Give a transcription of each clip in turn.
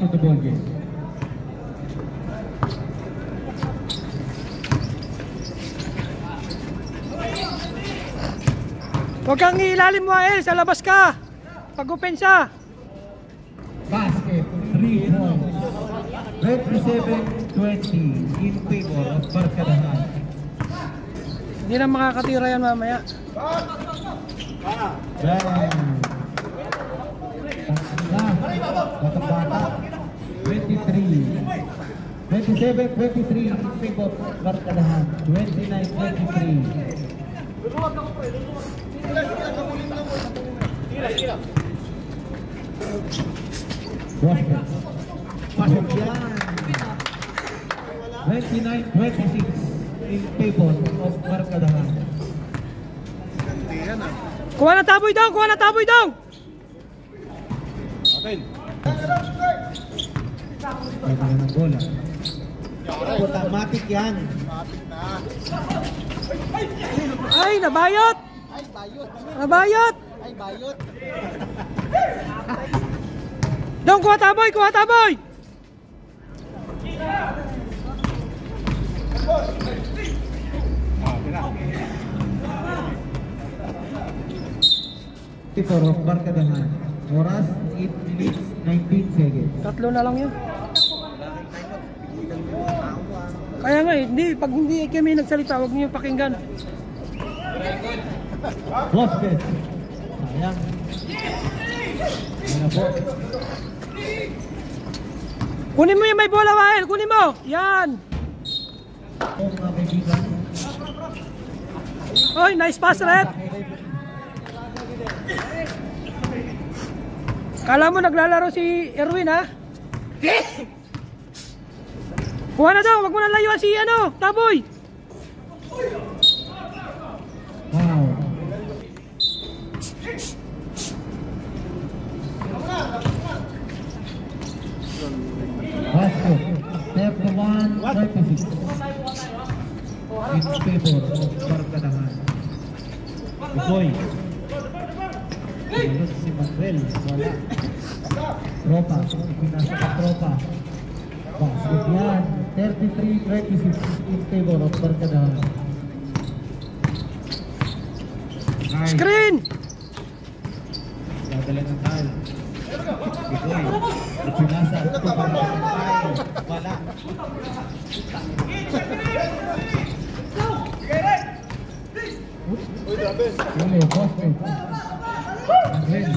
to the ball game. Huwag kang ilalim mo, El. Sa labas ka. Pag-opensa. Basket, 3 points. 27-20 in favor of Barkadahan. Hindi na makakatira yan mamaya. Bata-bata, 27-23 in favor of Barkadahan. 29-23. Pasok yan. 29-26 in favor of Barkadahan. Kuha na taboy daw! Kuha na taboy daw! Pwede na ng bola. Automatic yan. Ay, nabayot! Nabayot! Ay, bayot. Dong, kuha taboy! Kuha taboy! Favor of Barkadahan. Oras 8 minutes 19 seconds. Tatlo na lang yun. Kaya nga eh, pag hindi kami nagsalita, huwag niyo pakinggan. Basket. Sayang. Ano po? Kunin mo yung may bola, Wael! Kunin mo! Yan! O mga kaibigan. Oy, nice pass, Rep! Kala mo naglalaro si Erwin, ha? Kuha na daw! Wag mo na layuan si Taboy! Wow. Basket. 31-26 in favor of Barkadahan. Boy. Tulog si Manuel. Wala. Tropa. Pinasa ka tropa. Basket yan. 33-26 in favor of Barkadahan. Screen! Dadala ng towel. Bigoy. Pinasa. Wala. Yuli, basket. Manuel.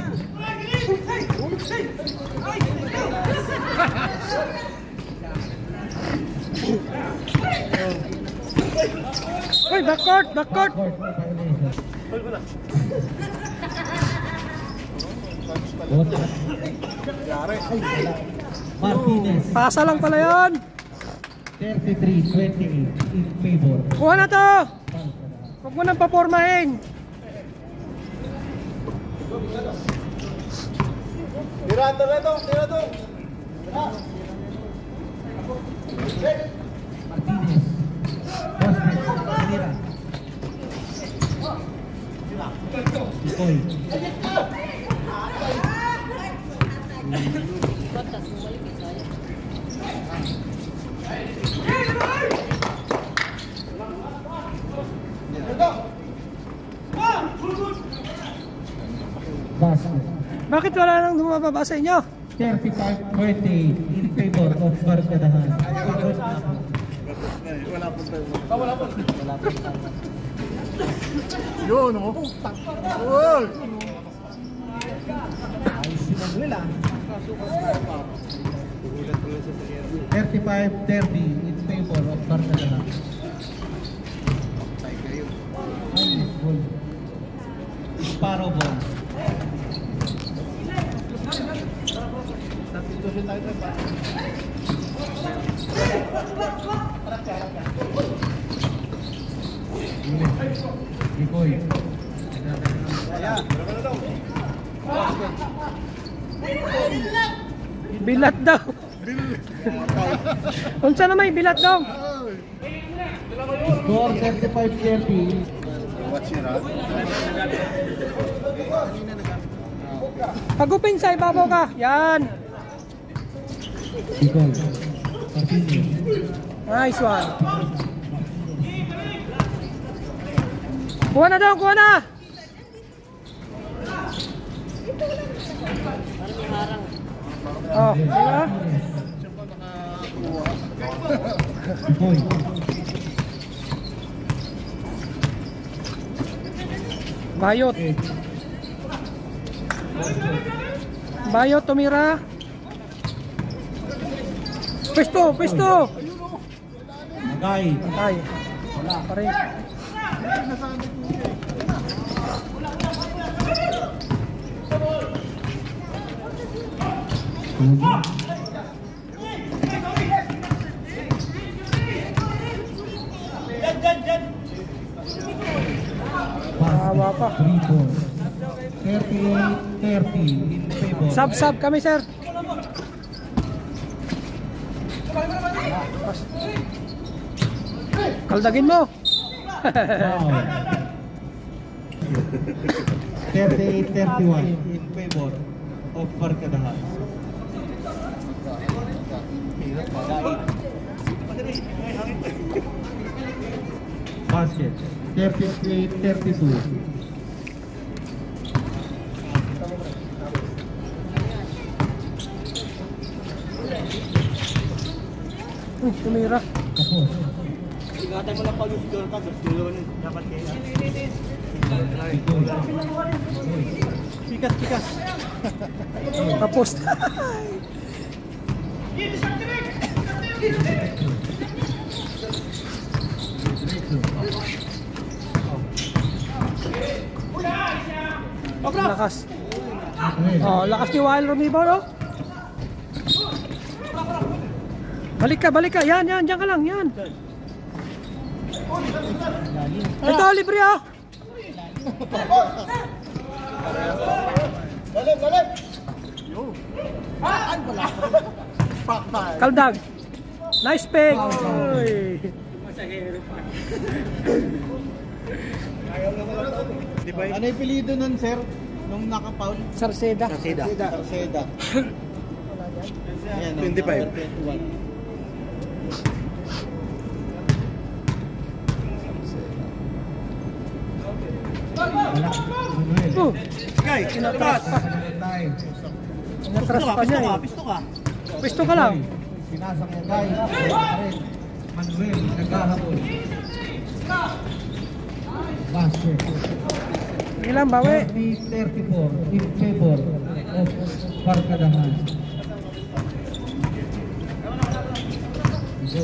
Oy, backcourt! Backcourt! Martinez. Pasa lang pala yun! 33-28 in favor. Kuha na to! Huwag mo nang papormahin! Tira to. Martinez. Basket. Manira. Ikoy. Basket. Bakit wala nang bumababa sa inyo? 35-28 in favor of Barkadahan. Wala po. Yun, oh. Uy! Ayos si Manuel, ah. 35-30 in favor of Barkadahan. Ayos, ball. Sparrow ball. Ikoy. Bilat daw! Unsa na may bilat daw? Score 35-30. Pag-upin sa ibabaw ka. Yan. Bicol. Continue. Nice one. Kuha na daw, kuha na. Oh, diba? Bicol. Bayot. Bayot, tumira. Pwesto, pwesto. Agay. Ay, wala pa rin. Kawawa pa. 38-30 in favor. Sub kami, sir. Kaldagin mo. Wow. 38-31 in favor of Barkadahan. Basket. 38-32. Tumira. Tapos. Ingatan mo lang pag yung siguro ka, gusto dapat kayo. Pikas. Tapos. Lakas. Oh, lakas ni Wild Romibo, no? Balik ka. Yan, diyan ka lang, yan. Ito, libre, oh. Balik! Kaldag. Nice pick. Oy. Ano yung pilido nun, sir? Nung naka-foul? Sarceda. Sarceda. Ayan, 25. 21. Oh, Guy, inatras pa. Time. Inatras pa niya, eh. Pisto ka. Pwesto ka lang. Pinasang mo guys. Manuel, naghahabol. Basket. Ilan bawi? 30-34 in favor of Barkadahan. Go.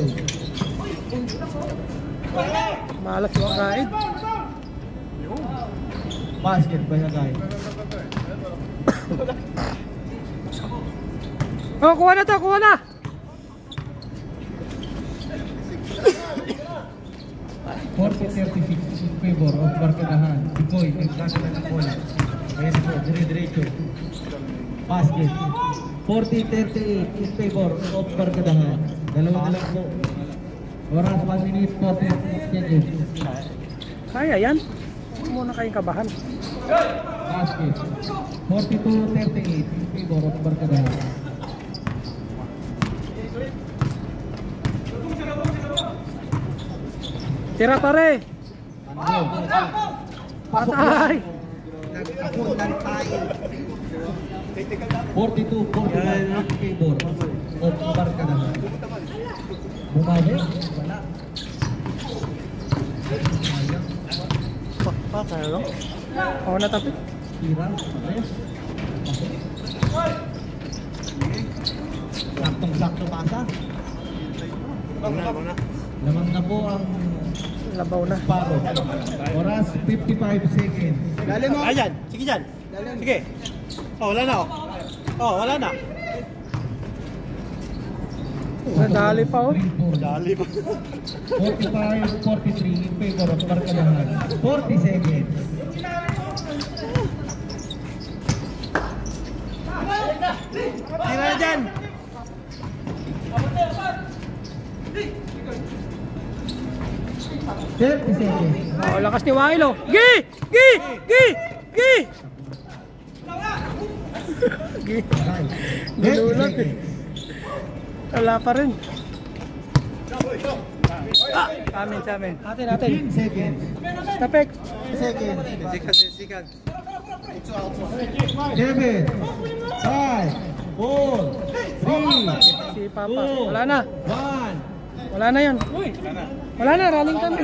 Malas yung kain. Basket ba niya guys? Oh, kuha na to, kuha na. in favor of Barkadahan. Bikoy, nagkasa na ng bola. Ayan po, dire-diretso. Basket. 40-38 in favor of Barkadahan. Dalawa na lang po. Oras 1 minute 40 seconds. Kaya yan. Huwag muna kayong kabahan. Basket. 42-38 in favor of Barkadahan. Tira pare. Patay. 42-41 in favor of Barkadahan. Bumawi? Wala. Kaya lang? Oo, natapit. Tira. Pares. Saktong-sakto pasa. Lamang na po ang Labaw na. paro. Oras 55 seconds. Dali mo! Ayan, sige dyan. Sige. Oh, wala na oh. Oh, wala na. Nadali pa oh. Dali pa. 45-43 in favor of Barkadahan. 40 seconds. Tira na dyan. 30 seconds. Oh, lakas ni Wailo. Gi! Gi! Gi! Gi! Gi! Guys, 30 Ginulat eh. seconds. Wala pa rin. Amin, sa amin. Atin, atin. 15 seconds. Tapek. Seconds. Sikat. 7, 5, 4, 3, Si Papa. Wala na. 1. Wala na yan. Wala na, running time.